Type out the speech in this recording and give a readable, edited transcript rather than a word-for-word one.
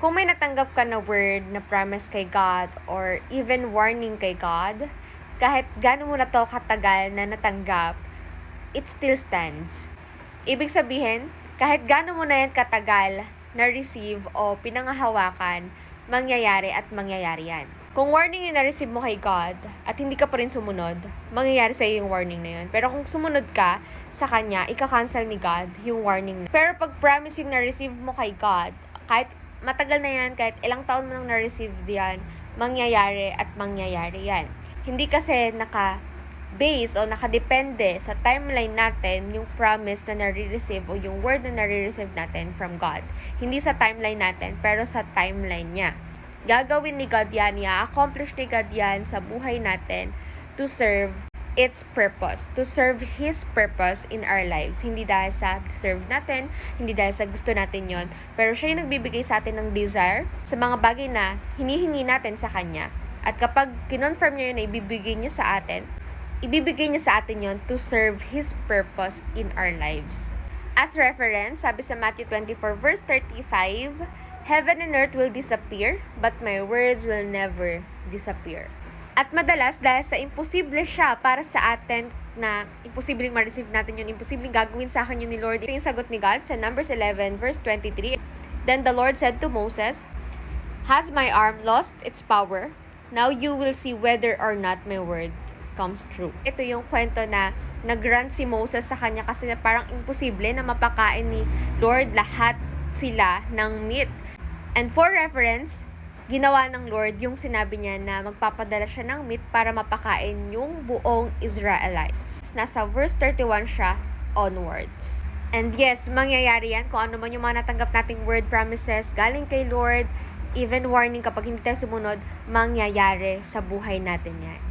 Kung may natanggap ka na word na promise kay God or even warning kay God, kahit gaano mo na to katagal na natanggap, it still stands. Ibig sabihin, kahit gaano mo na yan katagal na-receive o pinangahawakan, mangyayari at mangyayari yan. Kung warning yung na-receive mo kay God at hindi ka pa rin sumunod, mangyayari sa yung warning na yun. Pero kung sumunod ka sa Kanya, ika-cancel ni God yung warning na. Pero pag promise yung na-receive mo kay God, kahit matagal na yan, kahit ilang taon mo nang na-receive yan, mangyayari at mangyayari yan. Hindi kasi naka-base o nakadepende sa timeline natin yung promise na nare-receive o yung word na nare-receive natin from God. Hindi sa timeline natin, pero sa timeline niya. Gagawin ni God yan, i-accomplish ni God yan sa buhay natin to serve its purpose, to serve His purpose in our lives. Hindi dahil sa deserve natin, hindi dahil sa gusto natin yon, pero siya yung nagbibigay sa atin ng desire sa mga bagay na hinihingi natin sa Kanya. At kapag kinonfirm niya yun na ibibigay niya sa atin yon to serve His purpose in our lives. As reference, sabi sa Matthew 24 verse 35, Heaven and earth will disappear, but my words will never disappear. At madalas, dahil sa imposible siya para sa atin na imposibleng ma-receive natin yun, imposibleng gagawin sa akin yun ni Lord. Ito yung sagot ni God sa Numbers 11 verse 23. Then the Lord said to Moses, Has my arm lost its power? Now you will see whether or not my word comes true. Ito yung kwento na nag-grant si Moses sa kanya kasi parang imposible na mapakain ni Lord lahat sila ng meat. And for reference, ginawa ng Lord yung sinabi niya na magpapadala siya ng meat para mapakain yung buong Israelites. Nasa verse 31 siya onwards. And yes, mangyayari yan kung ano man yung mga natanggap nating word promises galing kay Lord, even warning kapag hindi tayo sumunod, mangyayari sa buhay natin yan.